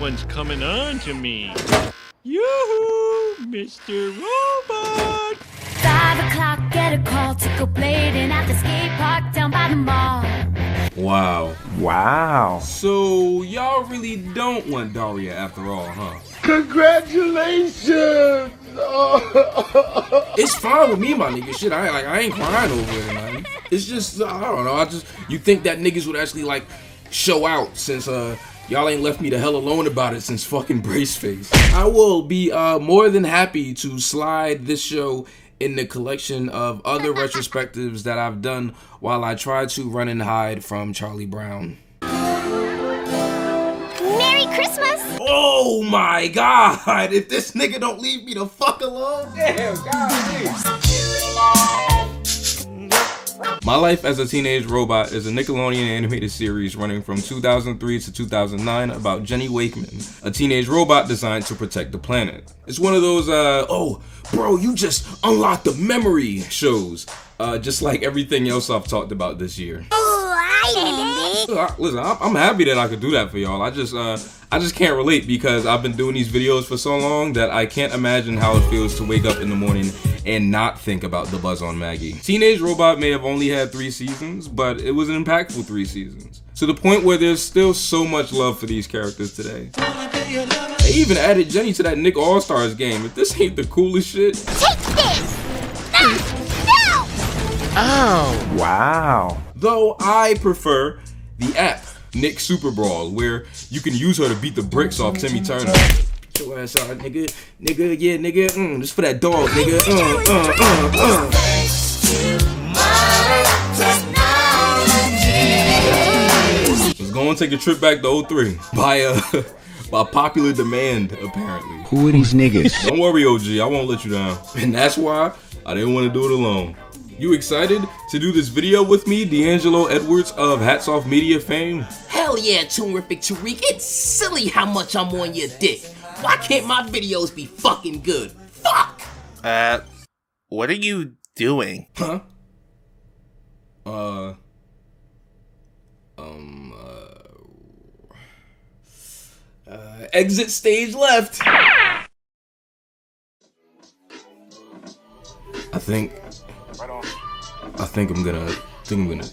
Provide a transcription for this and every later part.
one's coming on to me. Yoo-hoo, Mr. Robot! 5 o'clock, get a call to go blading at the skate park down by the mall. Wow. So, y'all really don't want Daria after all, huh? Congratulations! It's fine with me, my nigga. Shit, I ain't crying over it, man. It's just, I don't know, you think that niggas would actually, like, show out since, y'all ain't left me the hell alone about it since fucking Braceface. I will be, more than happy to slide this show in the collection of other retrospectives that I've done while I try to run and hide from Charlie Brown. Merry Christmas! Oh my god! If this nigga don't leave me the fuck alone, damn, god. My Life as a Teenage Robot is a Nickelodeon animated series running from 2003 to 2009 about Jenny Wakeman, a teenage robot designed to protect the planet. It's one of those, oh, bro, you just unlocked the memory shows, just like everything else I've talked about this year. Listen, I'm happy that I could do that for y'all. I just can't relate because I've been doing these videos for so long that I can't imagine how it feels to wake up in the morning and not think about the buzz on Maggie. Teenage Robot may have only had 3 seasons, but it was an impactful 3 seasons. To the point where there's still so much love for these characters today. They even added Jenny to that Nick All-Stars game. If this ain't the coolest shit. Take this! No! Oh. Wow. Though I prefer the app, Nick Super Brawl, where you can use her to beat the bricks off Timmy Turner. Get your ass out, nigga. Nigga, yeah, nigga. Just for that dog, nigga. Let's go and take a trip back to 03 by popular demand, apparently. Who are these niggas? Don't worry, OG. I won't let you down. And that's why I didn't want to do it alone. You excited to do this video with me, D'Angelo Edwards of HatsOffMedia fame? Hell yeah, Toonrific Tariq. It's silly how much I'm on your dick. Why can't my videos be fucking good? Fuck! What are you doing? Huh? Exit stage left. I think I'm gonna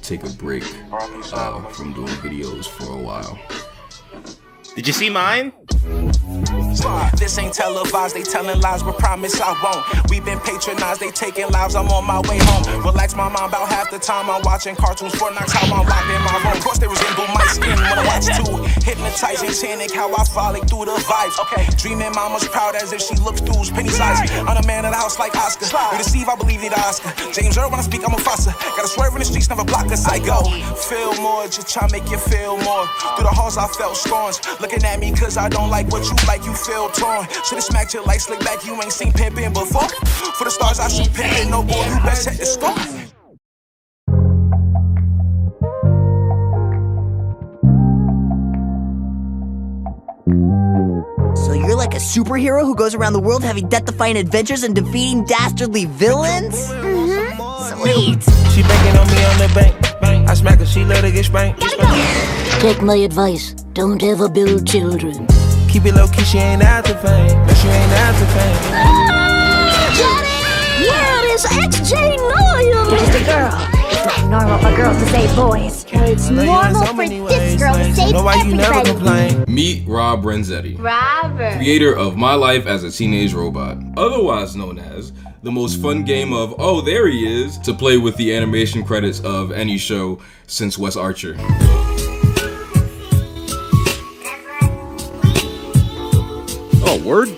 take a break from doing videos for a while. Did you see mine? This ain't televised, they telling lies, but promise I won't. We've been patronized, they taking lives, I'm on my way home. Relax my mind about half the time I'm watching cartoons for knocks, how I'm locked in my room. Of course they resemble my skin when I watch too. Hypnotizing, tannic, how I follow through the vibes. Okay, dreaming mama's proud as if she looks through Penny's eyes. I'm the man of the house like Oscar. You deceive, I believe need Oscar. James Earl when I speak, I'm a Fossa. Gotta swerve in the streets, never block us. I go, feel more, just try make you feel more. Through the halls I felt storms. Looking at me cause I don't like what you like, you feel torn. Should've smacked your like slick back, you ain't seen pimpin' before. For the stars I shoot pimpin', no boy, you best set the score. So you're like a superhero who goes around the world having death-defying adventures and defeating dastardly villains? Sweet! She banking on me on the bank. I smack her, she let her get spanked. Take my advice, don't ever build children. Keep it low key, she ain't after fame. No, she ain't after fame. Jenny! Where is XJ Noyle? You're just a girl. It's not normal for girls to save boys. It's normal for this girl to save everybody. Meet Rob Renzetti, Robert. creator of My Life as a Teenage Robot, otherwise known as the most fun game of, oh, there he is, to play with the animation credits of any show since Wes Archer. Oh, word?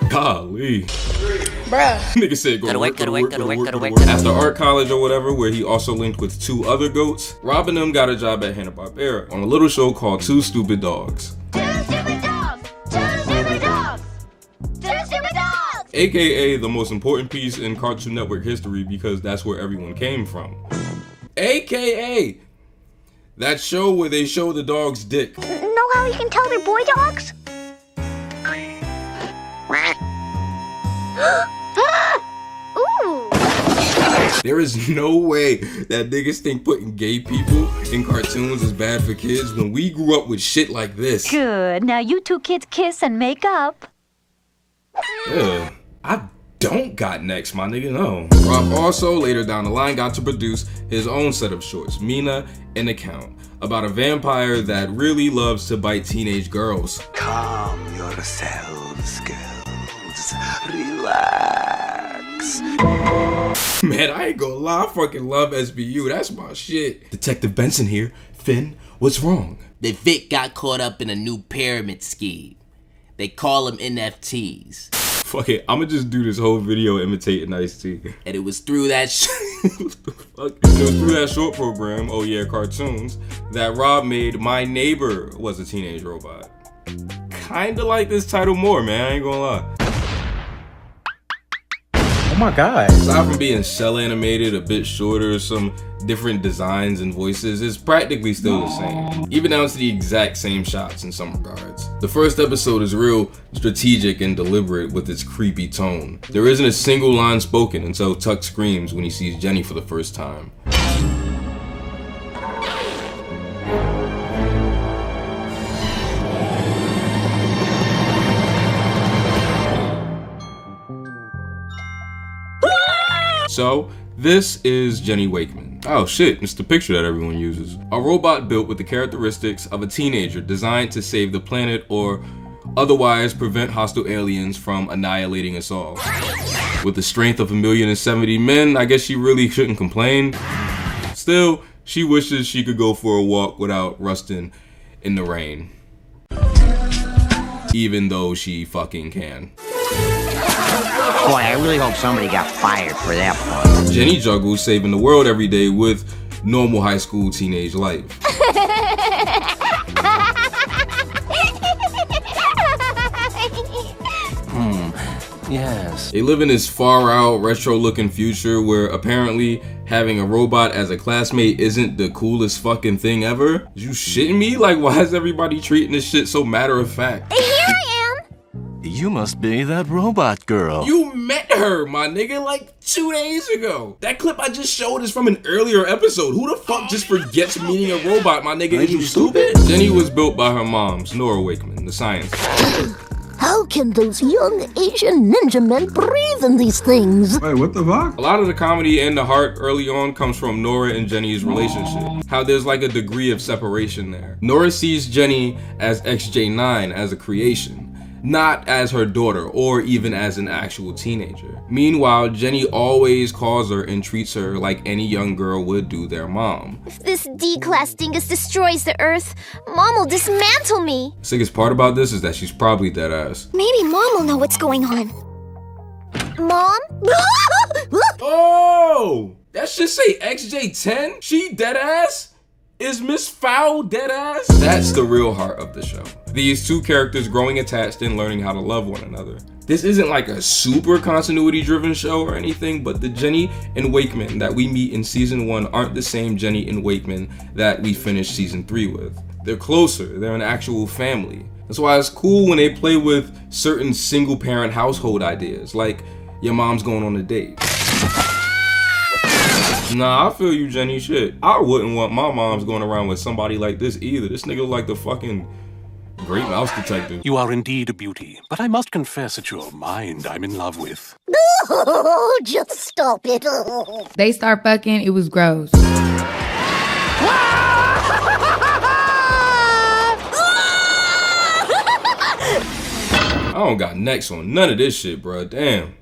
Golly. Bruh. Nigga said go to work. After art college or whatever, where he also linked with 2 other goats, Rob and them got a job at Hanna-Barbera on a little show called Two Stupid Dogs. AKA the most important piece in Cartoon Network history because that's where everyone came from. AKA that show where they show the dog's dick. Know how you can tell they're boy dogs? Ooh. There is no way that niggas think putting gay people in cartoons is bad for kids when we grew up with shit like this. Good. Now you two kids kiss and make up. Yeah, I don't got next, my nigga, no. Rob also, later down the line, got to produce his own set of shorts, Mina and Account, about a vampire that really loves to bite teenage girls. Calm yourselves, girls. Relax. Man, I ain't gonna lie, I fucking love SBU, that's my shit. Detective Benson here. Finn, what's wrong? The Vic got caught up in a new pyramid scheme. They call them NFTs. Fuck it, I'ma just do this whole video imitating Ice-T. And it was through that It was through that short program, Oh Yeah Cartoons, that Rob made My Neighbor Was a Teenage Robot. Kinda like this title more, man, I ain't gonna lie. Oh my god. Aside from being cell animated, a bit shorter, some different designs and voices, it's practically still the same. Even down to the exact same shots in some regards. The first episode is real strategic and deliberate with its creepy tone. There isn't a single line spoken until Tuck screams when he sees Jenny for the first time. So, this is Jenny Wakeman. Oh shit, it's the picture that everyone uses. A robot built with the characteristics of a teenager designed to save the planet or otherwise prevent hostile aliens from annihilating us all. With the strength of 1,070 men, I guess she really shouldn't complain. Still, she wishes she could go for a walk without rusting in the rain. Even though she fucking can. Boy, I really hope somebody got fired for that one. Jenny juggles saving the world every day with normal high school teenage life. Yes. They live in this far out, retro looking future where apparently having a robot as a classmate isn't the coolest fucking thing ever. You shitting me? Like, why is everybody treating this shit so matter of fact? Here I am. You must be that robot girl. You met her, my nigga, like 2 days ago. That clip I just showed is from an earlier episode. Who the fuck just forgets meeting a robot, my nigga? Is you stupid? Jenny was built by her moms, Nora Wakeman, the scientist. How can those young Asian ninja men breathe in these things? Wait, what the fuck? A lot of the comedy and the heart early on comes from Nora and Jenny's relationship. How there's like a degree of separation there. Nora sees Jenny as XJ9 as a creation, not as her daughter or even as an actual teenager. Meanwhile, Jenny always calls her and treats her like any young girl would do their mom. If this D-class dingus destroys the Earth, Mom will dismantle me. The sickest part about this is that she's probably dead ass. Maybe Mom will know what's going on. Mom? Oh! That should say XJ10? She dead ass? Is Miss Fowl dead ass? That's the real heart of the show. These two characters growing attached and learning how to love one another. This isn't like a super continuity driven show or anything, but the Jenny and Wakeman that we meet in season 1 aren't the same Jenny and Wakeman that we finished season 3 with. They're closer, they're an actual family. That's why it's cool when they play with certain single parent household ideas, like your mom's going on a date. Nah, I feel you, Jenny. Shit, I wouldn't want my mom's going around with somebody like this either. This nigga like the fucking great mouse detective. You are indeed a beauty, but I must confess it's your mind I'm in love with. Oh, just stop it. They start fucking, it was gross. I don't got next on none of this shit, bro. Damn.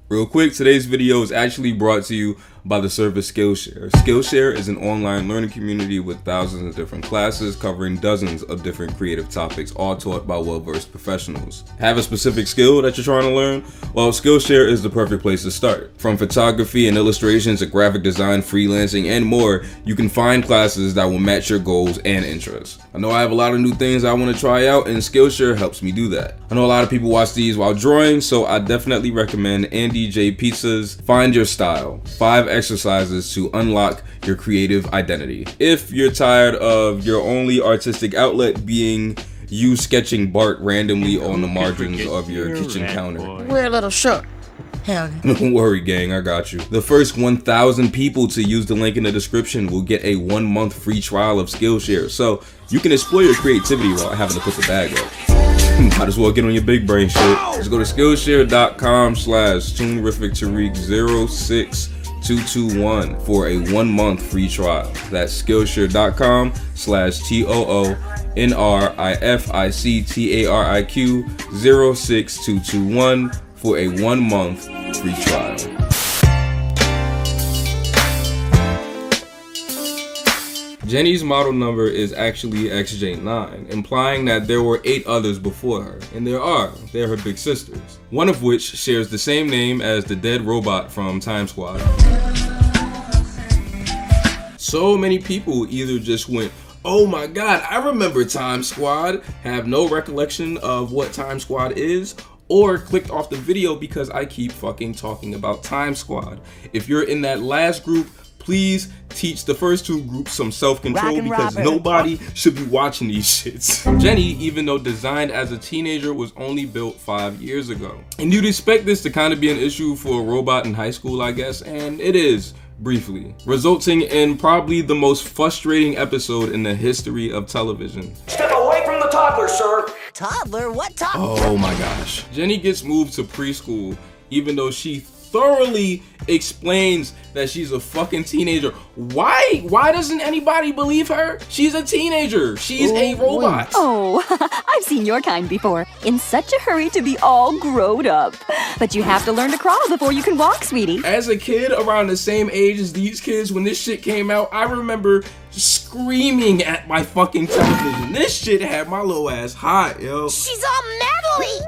Real quick, today's video is actually brought to you by the service Skillshare. Skillshare is an online learning community with thousands of different classes covering dozens of different creative topics, all taught by well-versed professionals. Have a specific skill that you're trying to learn? Well, Skillshare is the perfect place to start. From photography and illustrations to graphic design, freelancing, and more, you can find classes that will match your goals and interests. I know I have a lot of new things I want to try out, and Skillshare helps me do that. I know a lot of people watch these while drawing, so I definitely recommend Andy J. Pizza's Find Your Style. 5 exercises to unlock your creative identity. If you're tired of your only artistic outlet being you sketching Bart randomly on the margins of your kitchen counter. We're a little short. Hell yeah. Don't worry, gang, I got you. The first 1,000 people to use the link in the description will get a 1-month free trial of Skillshare, so you can explore your creativity while having to put the bag up. Might as well get on your big brain shit. Just go to Skillshare.com/ToonRificTariq06221 for a 1-month free trial. That's Skillshare.com/ToonRificTariq06221 for a 1-month free trial. Jenny's model number is actually XJ9, implying that there were 8 others before her, and they're her big sisters, one of which shares the same name as the dead robot from Time Squad. So many people either just went, oh my god, I remember Time Squad, have no recollection of what Time Squad is, or clicked off the video because I keep fucking talking about Time Squad. If you're in that last group, please teach the first 2 groups some self-control because nobody should be watching these shits. Jenny, even though designed as a teenager, was only built 5 years ago. And you'd expect this to kind of be an issue for a robot in high school, I guess, and it is, briefly, resulting in probably the most frustrating episode in the history of television. Step away from the toddler, sir! Toddler? What toddler? Oh my gosh. Jenny gets moved to preschool even though she thoroughly explains that she's a fucking teenager. Why doesn't anybody believe her? She's a teenager. She's a robot. Oh, I've seen your kind before. In such a hurry to be all grown up. But you have to learn to crawl before you can walk, sweetie. As a kid around the same age as these kids, when this shit came out, I remember screaming at my fucking television. This shit had my little ass hot, yo. She's all metally.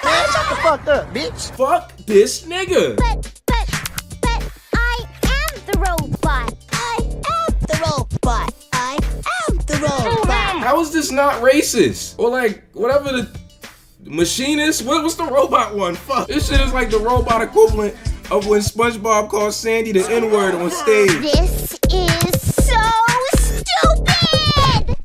Man, shut the fuck up, bitch. Fuck this nigga. But I am the robot. I am the robot. I am the robot. How is this not racist? Or like, whatever the machinist, what's the robot one? Fuck. This shit is like the robot equivalent of when SpongeBob called Sandy the N-word on stage. This is so stupid.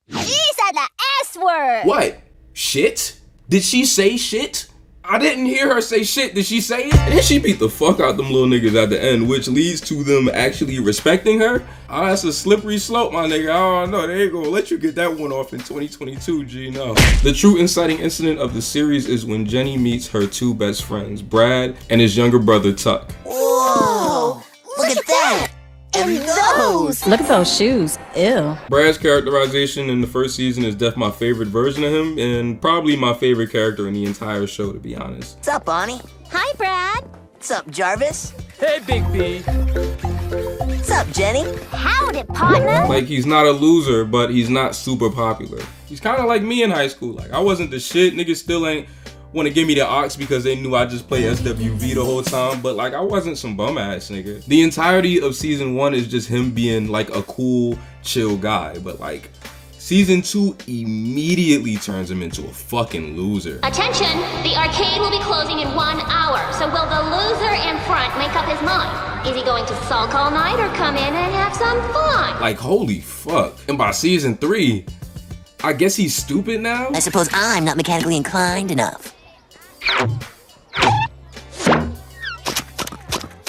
He said the S-word. What? Shit? Did she say shit? I didn't hear her say shit. Did she say it? And then she beat the fuck out them little niggas at the end, which leads to them actually respecting her. Oh, that's a slippery slope, my nigga. I don't know. They ain't gonna let you get that one off in 2022, G. No. The true inciting incident of the series is when Jenny meets her 2 best friends, Brad and his younger brother, Tuck. Whoa! Look at that! And those! Look at those shoes. Ew. Brad's characterization in the first season is definitely my favorite version of him, and probably my favorite character in the entire show, to be honest. What's up, Bonnie? Hi, Brad. What's up, Jarvis? Hey, Big B. What's up, Jenny? Howdy, partner. Like, he's not a loser, but he's not super popular. He's kind of like me in high school. Like, I wasn't the shit. Niggas still ain't want to give me the ox because they knew I just play SWV the whole time, but like I wasn't some bum ass nigga. The entirety of season 1 is just him being like a cool, chill guy, but like season 2 immediately turns him into a fucking loser. Attention, the arcade will be closing in 1 hour, so will the loser in front make up his mind? Is he going to sulk all night or come in and have some fun? Like, holy fuck. And by season 3, I guess he's stupid now? I suppose I'm not mechanically inclined enough.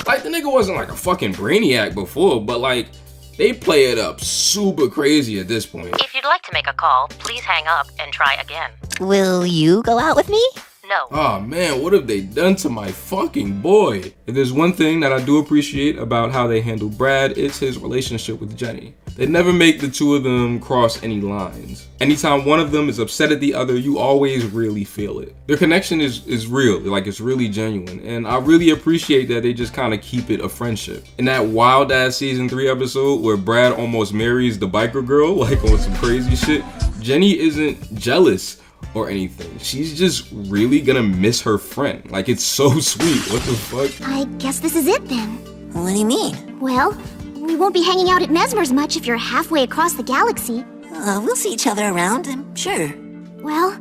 Like, the nigga wasn't like a fucking brainiac before, but like, they play it up super crazy at this point. If you'd like to make a call, please hang up and try again. Will you go out with me? No. Oh man, what have they done to my fucking boy? If there's one thing that I do appreciate about how they handle Brad, it's his relationship with Jenny. They never make the 2 of them cross any lines. Anytime one of them is upset at the other, you always really feel it. Their connection is real, like it's really genuine. And I really appreciate that they just kind of keep it a friendship. In that wild ass season 3 episode where Brad almost marries the biker girl, like on some crazy shit, Jenny isn't jealous or anything. She's just really gonna miss her friend. Like, it's so sweet. What the fuck? I guess this is it then. What do you mean? Well, we won't be hanging out at Mesmer's much if you're halfway across the galaxy. We'll see each other around, I'm sure. Well,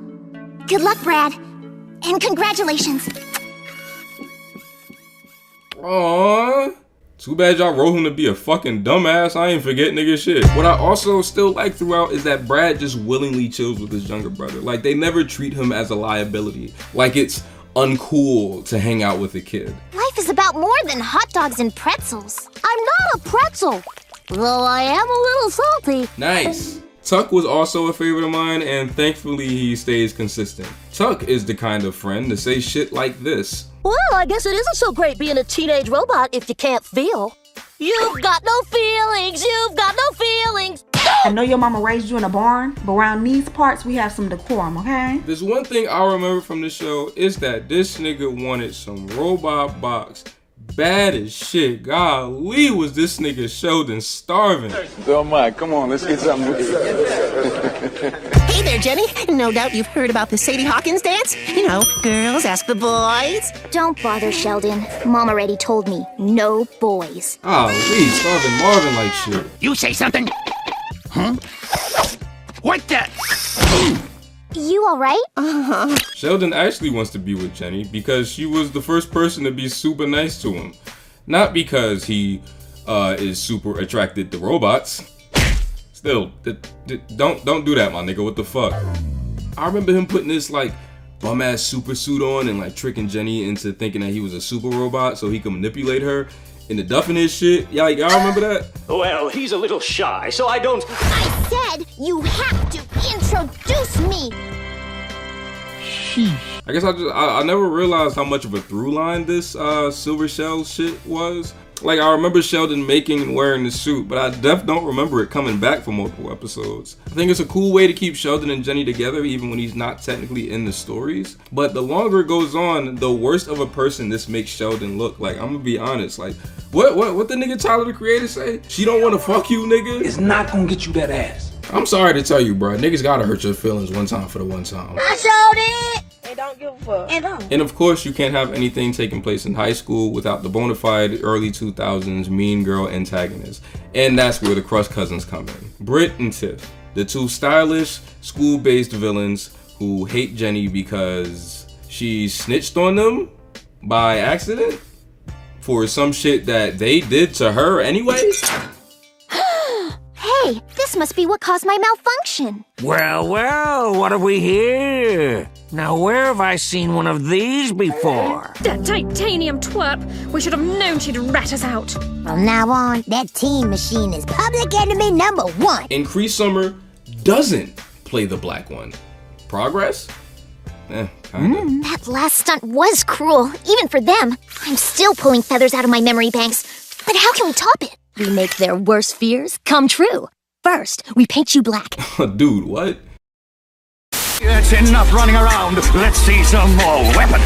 good luck, Brad. And congratulations. Aww. Too bad y'all wrote him to be a fucking dumbass. I ain't forget nigga shit. What I also still like throughout is that Brad just willingly chills with his younger brother. Like, they never treat him as a liability. Like, it's uncool to hang out with a kid. Life is about more than hot dogs and pretzels. I'm not a pretzel, though I am a little salty. Nice. Tuck was also a favorite of mine, and thankfully he stays consistent. Tuck is the kind of friend to say shit like this. Well, I guess it isn't so great being a teenage robot if you can't feel. You've got no feelings, you've got no feelings. I know your mama raised you in a barn, but around these parts we have some decorum, okay? There's one thing I remember from the show is that this nigga wanted some robot box bad as shit. Golly, was this nigga Sheldon starving. Oh my, come on, let's get something. Hey there, Jenny. No doubt you've heard about the Sadie Hawkins dance. You know, girls ask the boys. Don't bother, Sheldon. Mom already told me, no boys. Golly, starving Marvin like shit. You say something? Huh? What the? You alright? Sheldon actually wants to be with Jenny because she was the first person to be super nice to him. Not because he is super attracted to robots. Still, don't do that, my nigga. What the fuck? I remember him putting this like bum ass super suit on and like tricking Jenny into thinking that he was a super robot so he could manipulate her into duffing his shit. Y'all remember that? Well, he's a little shy, so I don't... I said you have to introduce me. I guess I never realized how much of a through line this Silver Shell shit was. Like, I remember Sheldon making and wearing the suit, but I don't remember it coming back for multiple episodes. I think it's a cool way to keep Sheldon and Jenny together even when he's not technically in the stories. But the longer it goes on, the worse of a person this makes Sheldon look. Like, I'm gonna be honest, like, what the nigga Tyler the Creator say? She don't wanna fuck you, nigga? It's not gonna get you that ass. I'm sorry to tell you, bro. Niggas gotta hurt your feelings one time for the one time. I showed it! And don't give a fuck. And of course, you can't have anything taking place in high school without the bona fide early 2000s mean girl antagonist. And that's where the Crush Cousins come in. Britt and Tiff, the two stylish, school-based villains who hate Jenny because she snitched on them by accident for some shit that they did to her anyways. Hey, this must be what caused my malfunction. Well, what have we here? Now, where have I seen one of these before? That titanium twerp! We should have known she'd rat us out. From now on, that team machine is public enemy number 1. And Cree Summer doesn't play the black one. Progress? Kinda. That last stunt was cruel, even for them. I'm still pulling feathers out of my memory banks. But how can we top it? We make their worst fears come true. First, we paint you black. Dude, what? It's enough running around. Let's see some more weapons.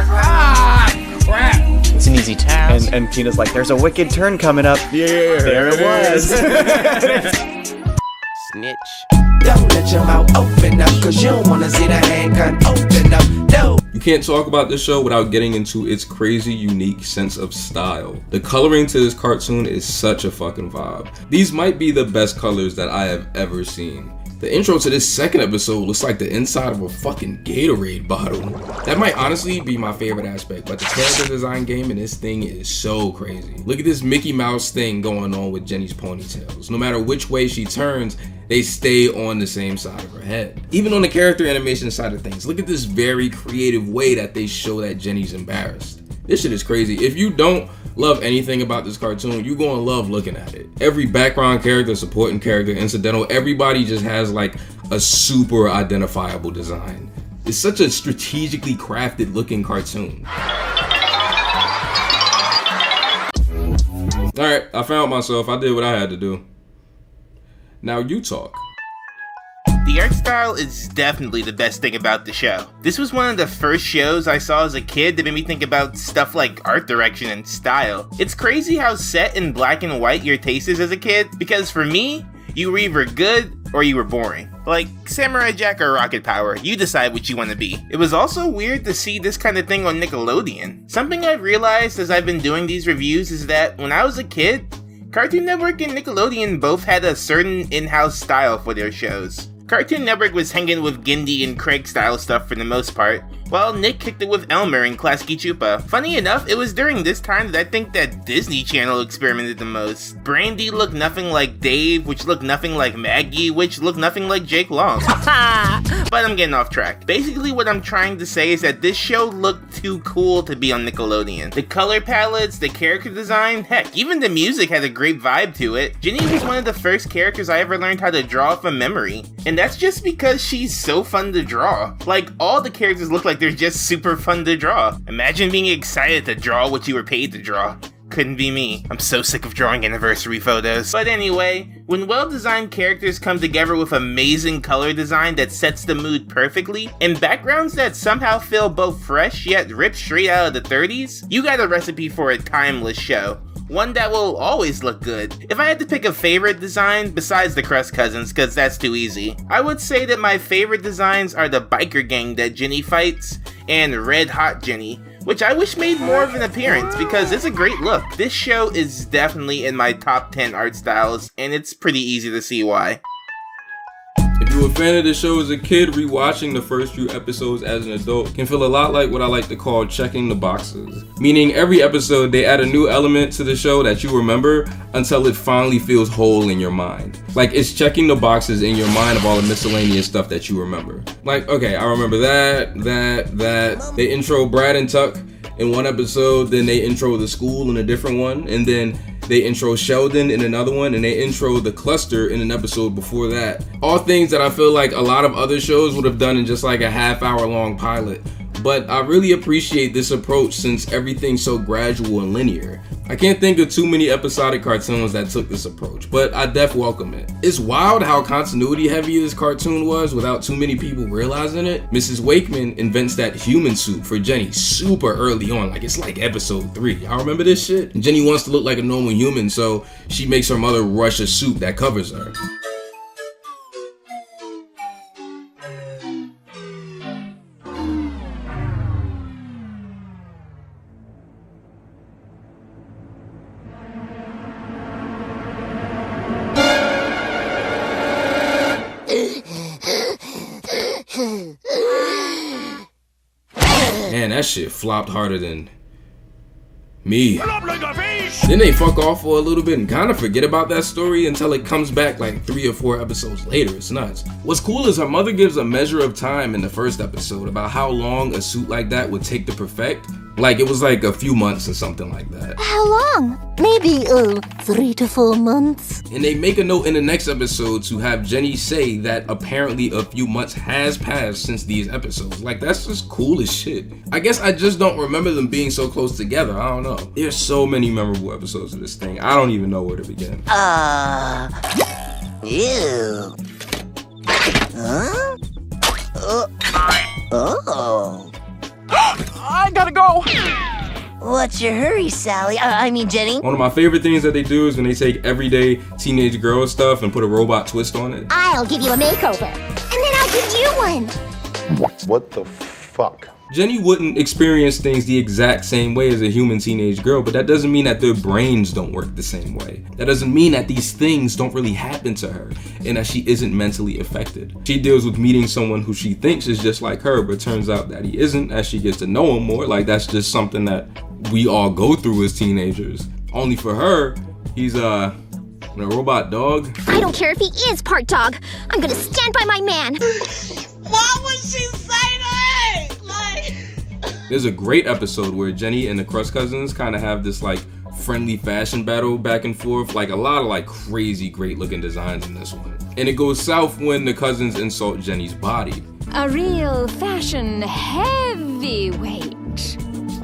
Crap! It's an easy task. And Tina's like, there's a wicked turn coming up. Yeah, there it was. Snitch. Don't let your mouth open up, cause you don't wanna see the handgun open up. No. You can't talk about this show without getting into its crazy, unique sense of style. The coloring to this cartoon is such a fucking vibe. These might be the best colors that I have ever seen. The intro to this second episode looks like the inside of a fucking Gatorade bottle. That might honestly be my favorite aspect, but the character design game in this thing is so crazy. Look at this Mickey Mouse thing going on with Jenny's ponytails. No matter which way she turns, they stay on the same side of her head. Even on the character animation side of things, look at this very creative way that they show that Jenny's embarrassed. This shit is crazy. If you don't love anything about this cartoon, you're gonna love looking at it. Every background character, supporting character, incidental, everybody just has like a super identifiable design. It's such a strategically crafted looking cartoon. Alright, I found myself. I did what I had to do. Now you talk. The art style is definitely the best thing about the show. This was one of the first shows I saw as a kid that made me think about stuff like art direction and style. It's crazy how set in black and white your taste is as a kid, because for me, you were either good or you were boring. Like Samurai Jack or Rocket Power, you decide what you want to be. It was also weird to see this kind of thing on Nickelodeon. Something I've realized as I've been doing these reviews is that when I was a kid, Cartoon Network and Nickelodeon both had a certain in-house style for their shows. Cartoon Network was hanging with Gindi and Craig style stuff for the most part, while Nick kicked it with Elmer and Klasky Chupa. Funny enough, it was during this time that I think that Disney Channel experimented the most. Brandy looked nothing like Dave, which looked nothing like Maggie, which looked nothing like Jake Long. But I'm getting off track. Basically what I'm trying to say is that this show looked too cool to be on Nickelodeon. The color palettes, the character design, heck, even the music had a great vibe to it. Ginny was one of the first characters I ever learned how to draw from memory. And that's just because she's so fun to draw. Like, all the characters look like they're just super fun to draw. Imagine being excited to draw what you were paid to draw. Couldn't be me. I'm so sick of drawing anniversary photos. But anyway, when well-designed characters come together with amazing color design that sets the mood perfectly, and backgrounds that somehow feel both fresh yet ripped straight out of the 30s, you got a recipe for a timeless show. One that will always look good. If I had to pick a favorite design besides the Crust Cousins, cause that's too easy, I would say that my favorite designs are the biker gang that Ginny fights, and Red Hot Ginny, which I wish made more of an appearance because it's a great look. This show is definitely in my top 10 art styles, and it's pretty easy to see why. If you were a fan of the show as a kid, rewatching the first few episodes as an adult can feel a lot like what I like to call checking the boxes. Meaning every episode they add a new element to the show that you remember until it finally feels whole in your mind. Like it's checking the boxes in your mind of all the miscellaneous stuff that you remember. Like, okay, I remember that. They intro Brad and Tuck in one episode, then they intro the school in a different one, and then they intro Sheldon in another one, and they intro the cluster in an episode before that. All things that I feel like a lot of other shows would have done in just like a half-hour long pilot. But I really appreciate this approach since everything's so gradual and linear. I can't think of too many episodic cartoons that took this approach, but I def welcome it. It's wild how continuity heavy this cartoon was without too many people realizing it. Mrs. Wakeman invents that human suit for Jenny super early on, like it's like episode 3. Y'all remember this shit? Jenny wants to look like a normal human, so she makes her mother rush a suit that covers her. Man, that shit flopped harder than me. Then they fuck off for a little bit and kind of forget about that story until it comes back like 3 or 4 episodes later. It's nuts. What's cool is her mother gives a measure of time in the first episode about how long a suit like that would take to perfect. Like it was like a few months or something like that. How long? Maybe 3 to 4 months. And they make a note in the next episode to have Jenny say that apparently a few months has passed since these episodes. Like that's just cool as shit. I guess I just don't remember them being so close together. I don't know. There's so many memorable episodes of this thing. I don't even know where to begin. Ew. Huh? Oh. I gotta go! What's your hurry, Sally? I mean, Jenny. One of my favorite things that they do is when they take everyday teenage girl stuff and put a robot twist on it. I'll give you a makeover, and then I'll give you one. What the fuck? Jenny wouldn't experience things the exact same way as a human teenage girl, but that doesn't mean that their brains don't work the same way. That doesn't mean that these things don't really happen to her and that she isn't mentally affected. She deals with meeting someone who she thinks is just like her, but turns out that he isn't as she gets to know him more. Like that's just something that we all go through as teenagers. Only for her, he's a robot dog. I don't care if he is part dog. I'm gonna stand by my man. What would she say to it? There's a great episode where Jenny and the Crust Cousins kind of have this like friendly fashion battle back and forth, like a lot of like crazy great looking designs in this one. And it goes south when the cousins insult Jenny's body. A real fashion heavyweight.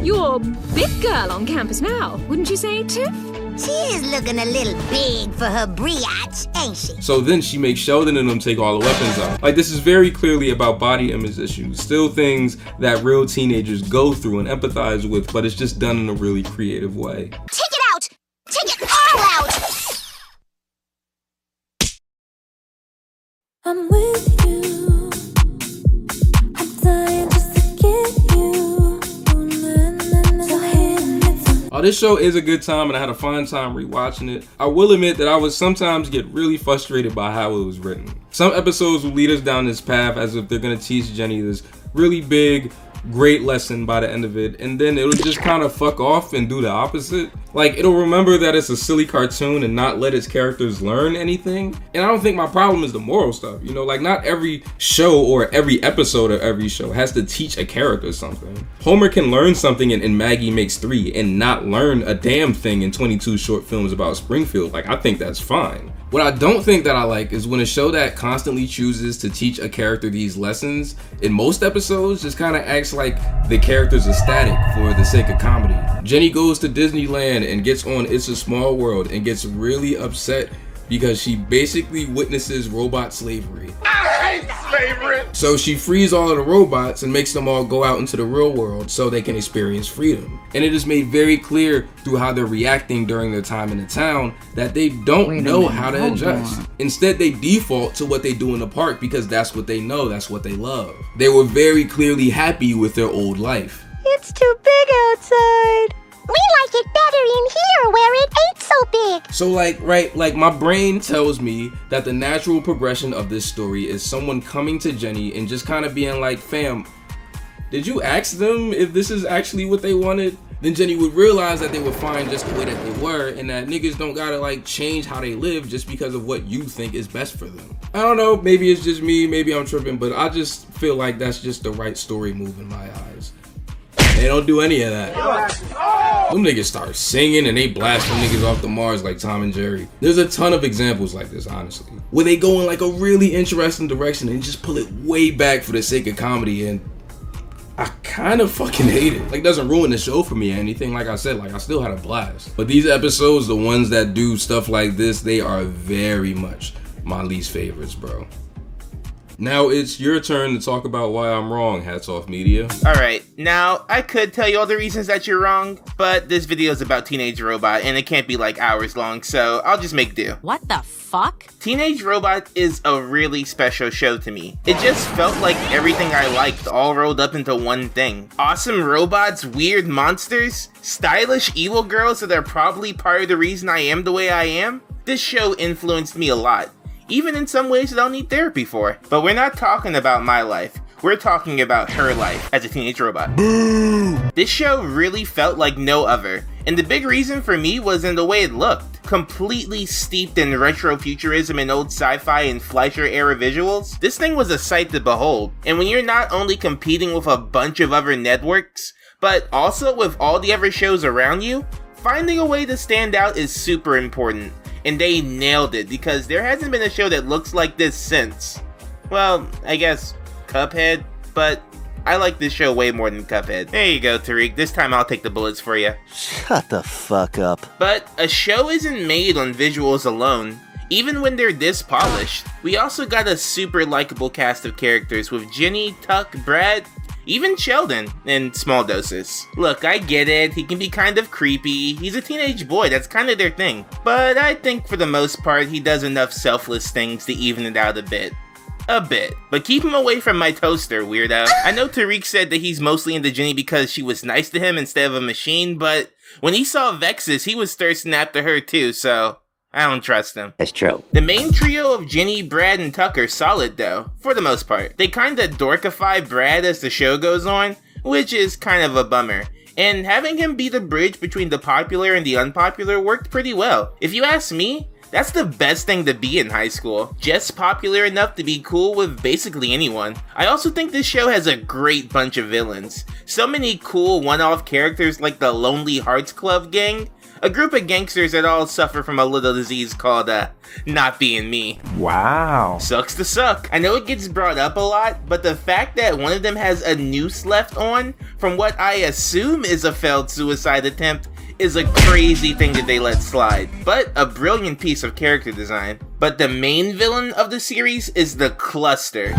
You're big girl on campus now, wouldn't you say, Tiff? She is looking a little big for her brioche, ain't she? So then she makes Sheldon and them take all the weapons out. Like this is very clearly about body image issues, still things that real teenagers go through and empathize with, but it's just done in a really creative way. Take it out! Take it all out! I'm with you. I'm dying just to get you. While this show is a good time and I had a fine time rewatching it, I will admit that I would sometimes get really frustrated by how it was written. Some episodes will lead us down this path as if they're gonna teach Jenny this really big, great lesson by the end of it, and then it'll just kind of fuck off and do the opposite. Like, it'll remember that it's a silly cartoon and not let its characters learn anything. And I don't think my problem is the moral stuff, you know, like not every show or every episode of every show has to teach a character something. Homer can learn something in Maggie Makes 3 and not learn a damn thing in 22 short films about Springfield. Like, I think that's fine. What I don't think that I like is when a show that constantly chooses to teach a character these lessons, in most episodes, just kind of acts like the characters are static for the sake of comedy. Jenny goes to Disneyland and gets on It's a Small World and gets really upset because she basically witnesses robot slavery. I hate slavery! So she frees all of the robots and makes them all go out into the real world so they can experience freedom. And it is made very clear through how they're reacting during their time in the town that they don't know how to adjust. Instead, they default to what they do in the park because that's what they know, that's what they love. They were very clearly happy with their old life. It's too big outside. We like it better in here where it ain't so big. So like my brain tells me that the natural progression of this story is someone coming to Jenny and just kind of being like, fam, did you ask them if this is actually what they wanted? Then Jenny would realize that they were fine just the way that they were, and that niggas don't gotta like change how they live just because of what you think is best for them. I don't know, maybe it's just me, maybe I'm tripping, but I just feel like that's just the right story move in my eyes. They don't do any of that. Them niggas start singing and they blast them niggas off the Mars like Tom and Jerry. There's a ton of examples like this, honestly, where they go in like a really interesting direction and just pull it way back for the sake of comedy, and I kind of fucking hate it. Like, it doesn't ruin the show for me or anything. Like I said, like I still had a blast. But these episodes, the ones that do stuff like this, they are very much my least favorites, bro. Now it's your turn to talk about why I'm wrong, HatsOffMedia. Alright, now I could tell you all the reasons that you're wrong, but this video is about Teenage Robot and it can't be like hours long, so I'll just make do. What the fuck? Teenage Robot is a really special show to me. It just felt like everything I liked all rolled up into one thing. Awesome robots, weird monsters, stylish evil girls that are probably part of the reason I am the way I am. This show influenced me a lot, even in some ways that I'll need therapy for. But we're not talking about my life. We're talking about her life as a teenage robot. Boo! This show really felt like no other, and the big reason for me was in the way it looked. Completely steeped in retro-futurism and old sci-fi and Fleischer-era visuals, this thing was a sight to behold. And when you're not only competing with a bunch of other networks, but also with all the other shows around you, finding a way to stand out is super important. And they nailed it, because there hasn't been a show that looks like this since, well, I guess Cuphead, but I like this show way more than Cuphead. There you go, Tariq, this time I'll take the bullets for you. Shut the fuck up. But a show isn't made on visuals alone. Even when they're this polished, we also got a super likable cast of characters with Jenny, Tuck, Brad, even Sheldon, in small doses. Look, I get it, he can be kind of creepy, he's a teenage boy, that's kind of their thing. But I think for the most part, he does enough selfless things to even it out a bit. A bit. But keep him away from my toaster, weirdo. I know Tariq said that he's mostly into Jenny because she was nice to him instead of a machine, but when he saw Vexus, he was thirsting after her too, so I don't trust him. That's true. The main trio of Jenny, Brad, and Tuck are solid though, for the most part. They kinda dorkify Brad as the show goes on, which is kind of a bummer. And having him be the bridge between the popular and the unpopular worked pretty well. If you ask me, that's the best thing to be in high school. Just popular enough to be cool with basically anyone. I also think this show has a great bunch of villains. So many cool one-off characters like the Lonely Hearts Club gang. A group of gangsters that all suffer from a little disease called, not being me. Wow. Sucks to suck. I know it gets brought up a lot, but the fact that one of them has a noose left on from what I assume is a failed suicide attempt is a crazy thing that they let slide, but a brilliant piece of character design. But the main villain of the series is the Cluster.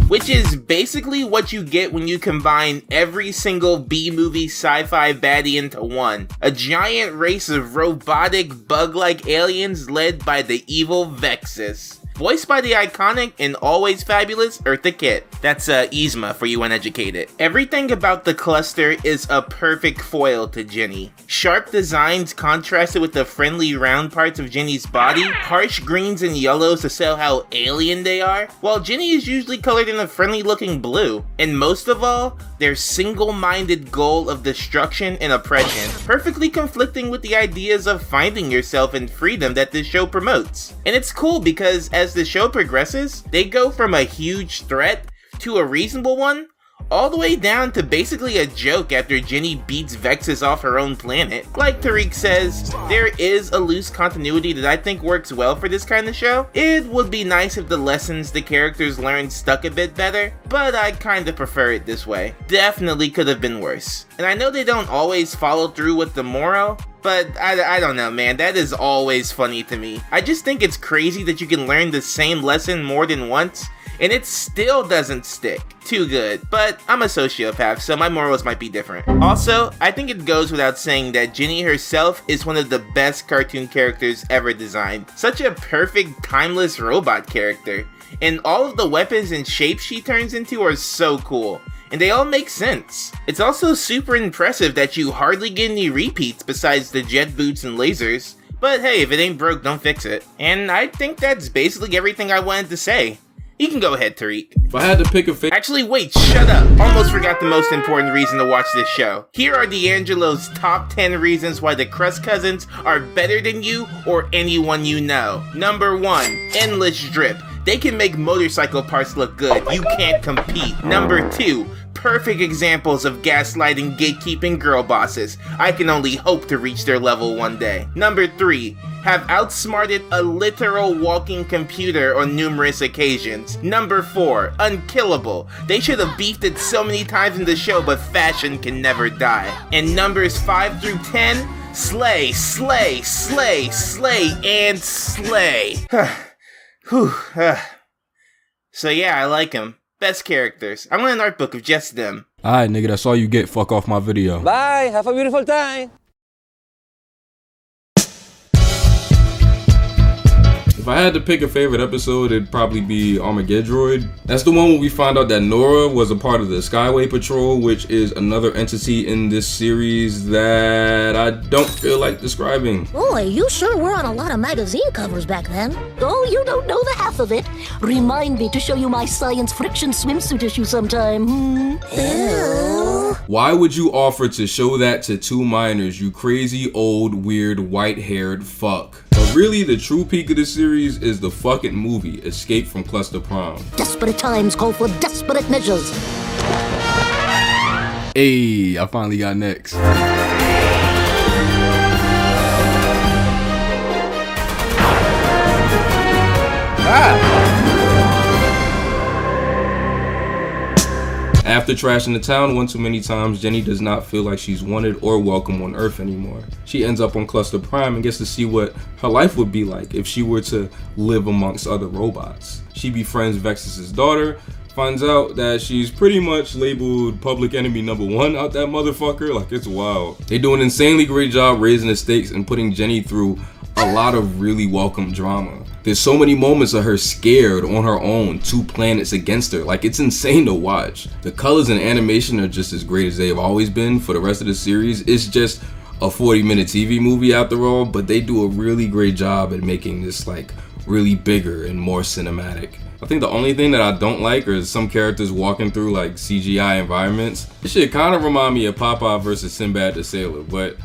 Which is basically what you get when you combine every single B-movie sci-fi baddie into one. A giant race of robotic, bug-like aliens led by the evil Vexus. voiced by the iconic and always fabulous Eartha Kitt. That's Yzma for you uneducated. Everything about the cluster is a perfect foil to Jenny. Sharp designs contrasted with the friendly round parts of Jenny's body, harsh greens and yellows to show how alien they are, while Jenny is usually colored in a friendly looking blue. And most of all, their single-minded goal of destruction and oppression, perfectly conflicting with the ideas of finding yourself and freedom that this show promotes. And it's cool because as the show progresses, they go from a huge threat to a reasonable one, all the way down to basically a joke after Jenny beats Vexus off her own planet. Like Tariq says, there is a loose continuity that I think works well for this kind of show. It would be nice if the lessons the characters learned stuck a bit better, but I kinda prefer it this way. Definitely could have been worse. And I know they don't always follow through with the moral, but I don't know, man, that is always funny to me. I just think it's crazy that you can learn the same lesson more than once, and it still doesn't stick. Too good. But I'm a sociopath, so my morals might be different. Also, I think it goes without saying that Jenny herself is one of the best cartoon characters ever designed. Such a perfect, timeless robot character. And all of the weapons and shapes she turns into are so cool. And they all make sense. It's also super impressive that you hardly get any repeats besides the jet boots and lasers. But hey, if it ain't broke, don't fix it. And I think that's basically everything I wanted to say. You can go ahead, Tariq. If I had to pick a favorite... Actually, wait, shut up. Almost forgot the most important reason to watch this show. Here are D'Angelo's top 10 reasons why the Crust Cousins are better than you or anyone you know. Number 1, endless drip. They can make motorcycle parts look good. You can't compete. Number 2, perfect examples of gaslighting, gatekeeping girl bosses. I can only hope to reach their level one day. Number 3, have outsmarted a literal walking computer on numerous occasions. Number 4, unkillable. They should have beefed it so many times in the show, but fashion can never die. And numbers 5 through 10, slay, slay, slay, slay, and slay. Whew. So yeah, I like them. Best characters. I want an art book of just them. Alright, nigga, that's all you get. Fuck off my video. Bye, have a beautiful time. If I had to pick a favorite episode, it'd probably be Armageddroid. That's the one where we find out that Nora was a part of the Skyway Patrol, which is another entity in this series that I don't feel like describing. Boy, you sure were on a lot of magazine covers back then. Oh, you don't know the half of it. Remind me to show you my science friction swimsuit issue sometime. Ew. Why would you offer to show that to 2 minors, you crazy old weird white-haired fuck? But really, the true peak of the series is the fucking movie, Escape from Cluster Prime. Desperate times call for desperate measures. Hey, I finally got next. After trashing the town one too many times, Jenny does not feel like she's wanted or welcome on Earth anymore. She ends up on Cluster Prime and gets to see what her life would be like if she were to live amongst other robots. She befriends Vexus's daughter, finds out that she's pretty much labeled public enemy #1 out that motherfucker. Like, it's wild. They do an insanely great job raising the stakes and putting Jenny through a lot of really welcome drama. There's so many moments of her scared on her own, 2 planets against her. Like, it's insane to watch. The colors and animation are just as great as they've always been for the rest of the series. It's just a 40-minute TV movie after all, but they do a really great job at making this like really bigger and more cinematic. I think the only thing that I don't like are some characters walking through like CGI environments. This shit kind of remind me of Popeye versus Sinbad the Sailor, but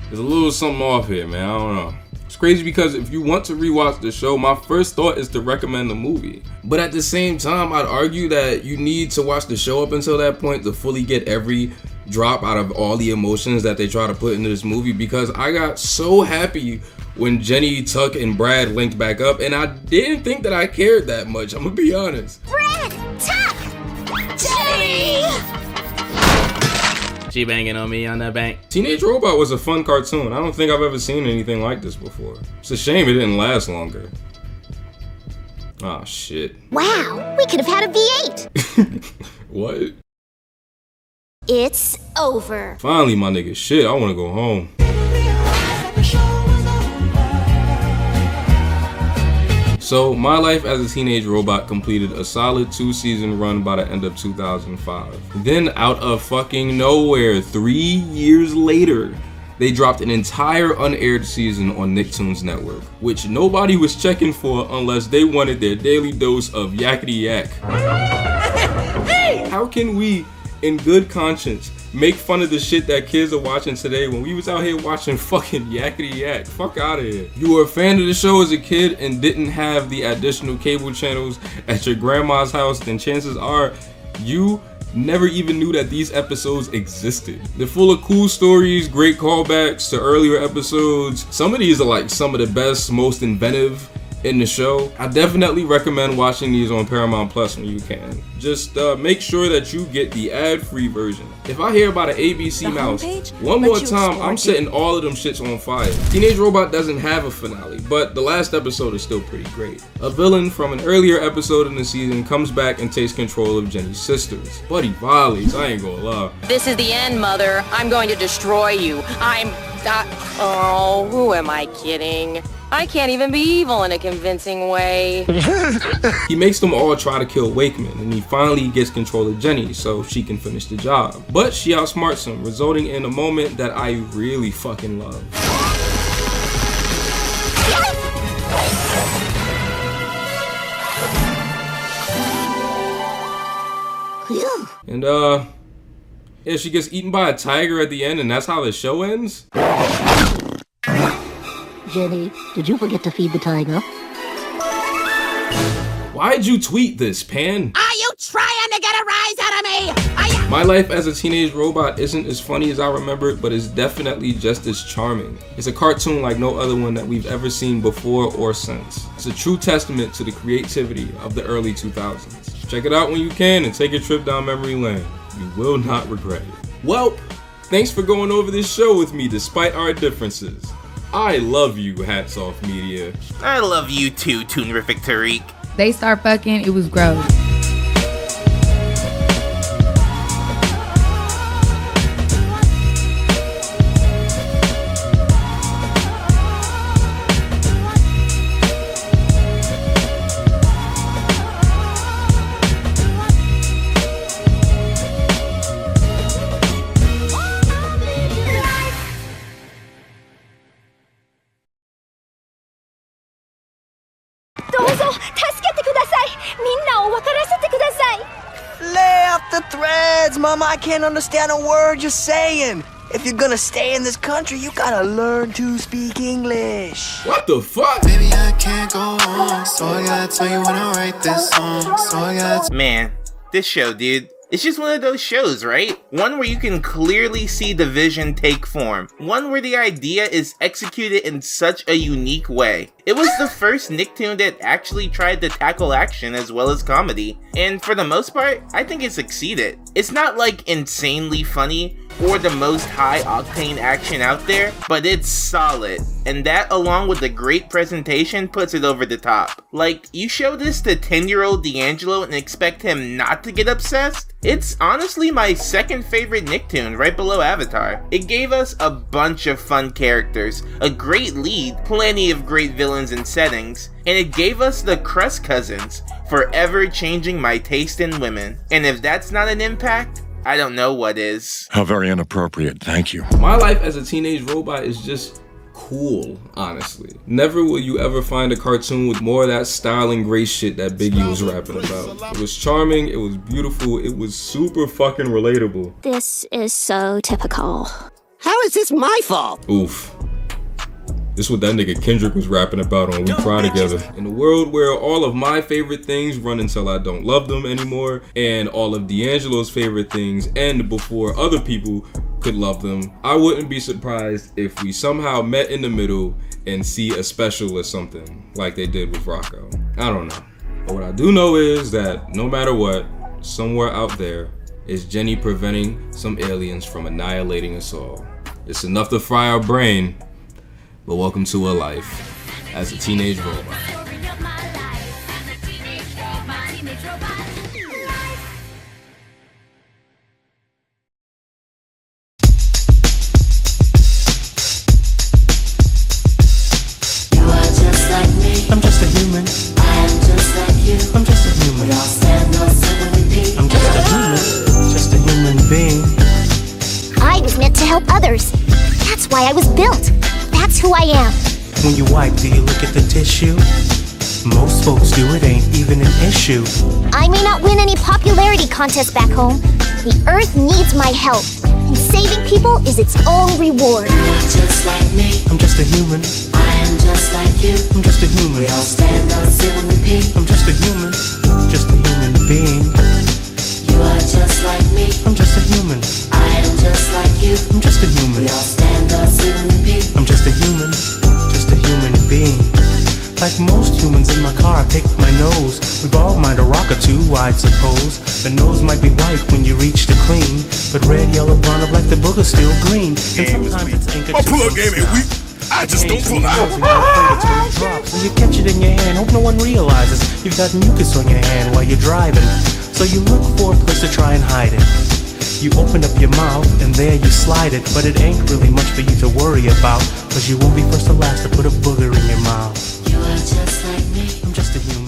there's a little something off here, man. I don't know. It's crazy because if you want to rewatch the show, my first thought is to recommend the movie. But at the same time, I'd argue that you need to watch the show up until that point to fully get every drop out of all the emotions that they try to put into this movie, because I got so happy when Jenny, Tuck, and Brad linked back up, and I didn't think that I cared that much, I'm gonna be honest. Brad! Tuck! Jenny! She banging on me on that bank. Teenage Robot was a fun cartoon. I don't think I've ever seen anything like this before. It's a shame it didn't last longer. Oh shit. Wow, we could have had a V8. What? It's over. Finally, my nigga. Shit, I wanna go home. So, My Life as a Teenage Robot completed a solid 2-season run by the end of 2005. Then, out of fucking nowhere, 3 years later, they dropped an entire unaired season on Nicktoons Network, which nobody was checking for unless they wanted their daily dose of yakety yak. How can we, in good conscience, make fun of the shit that kids are watching today when we was out here watching fucking yakety yak? Fuck out of here. You were a fan of the show as a kid and didn't have the additional cable channels at your grandma's house, then chances are you never even knew that these episodes existed. They're full of cool stories, great callbacks to earlier episodes. Some of these are like some of the best, most inventive in the show. I definitely recommend watching these on Paramount Plus when you can. Just make sure that you get the ad-free version. If I hear about an ABC mouse one more time, I'm setting all of them shits on fire. Teenage Robot doesn't have a finale, but the last episode is still pretty great. A villain from an earlier episode in the season comes back and takes control of Jenny's sisters. Buddy violates, I ain't gonna lie. This is the end, Mother. I'm going to destroy you. Oh, who am I kidding? I can't even be evil in a convincing way. He makes them all try to kill Wakeman, and he finally gets control of Jenny so she can finish the job. But she outsmarts him, resulting in a moment that I really fucking love. And yeah, she gets eaten by a tiger at the end, and that's how the show ends? Jenny, did you forget to feed the tiger? Why'd you tweet this, Pan? Are you trying to get a rise out of me? My Life as a Teenage Robot isn't as funny as I remember it, but is definitely just as charming. It's a cartoon like no other one that we've ever seen before or since. It's a true testament to the creativity of the early 2000s. Check it out when you can and take a trip down memory lane. You will not regret it. Well, thanks for going over this show with me despite our differences. I love you, HatsOffMedia. I love you too, Toonrific Tariq. They start fucking, it was gross. Lay off the threads, Mama. I can't understand a word you're saying. If you're gonna stay in this country, you gotta learn to speak English. What the fuck? Baby, I can't go on, so I gotta tell you when I write this song. So I gotta... Man, this show, dude. It's just one of those shows, right? One where you can clearly see the vision take form. One where the idea is executed in such a unique way. It was the first Nicktoon that actually tried to tackle action as well as comedy. And for the most part, I think it succeeded. It's not like insanely funny or the most high-octane action out there, but it's solid. And that, along with the great presentation, puts it over the top. Like, you show this to 10-year-old D'Angelo and expect him not to get obsessed? It's honestly my second favorite Nicktoon, right below Avatar. It gave us a bunch of fun characters, a great lead, plenty of great villains and settings, and it gave us the Crust Cousins, forever changing my taste in women. And if that's not an impact, I don't know what is. How very inappropriate, thank you. My Life as a Teenage Robot is just cool, honestly. Never will you ever find a cartoon with more of that style and grace shit that Biggie was rapping about. It was charming, it was beautiful, it was super fucking relatable. This is so typical. How is this my fault? Oof. This is what that nigga Kendrick was rapping about on We Cry Together. In a world where all of my favorite things run until I don't love them anymore, and all of D'Angelo's favorite things end before other people could love them, I wouldn't be surprised if we somehow met in the middle and see a special or something like they did with Rocco. I don't know. But what I do know is that no matter what, somewhere out there is Jenny preventing some aliens from annihilating us all. It's enough to fry our brain. But welcome to her life as a teenage robot. I'm just a human. who I am. When you wipe, do you look at the tissue? Most folks do, it ain't even an issue. I may not win any popularity contests back home. The Earth needs my help, and saving people is its own reward. You're just like me. I'm just a human. I am just like you. I'm just a human. We all stand on civil repeat. I'm just a human. Just a human being. You are just like me. I'm just a human. I am just like you. I'm just a human. We all stand on civil repeat. I'm just a human. Just a human being. Like most humans in my car, I picked my nose. We've all mined a rock or two, I'd suppose. The nose might be white when you reach the clean, but red, yellow, brown, or black, the booger's still green. And sometimes it's anchored. My pull-up game ain't weak. I just don't pull out. Drops and you catch it in your hand. Hope no one realizes you've got mucus on your hand while you're driving. So you look for a place to try and hide it. You open up your mouth and there you slide it, but it ain't really much for you to worry about, cause you won't be first or last to put a booger in your mouth. You are just like me. I'm just a human.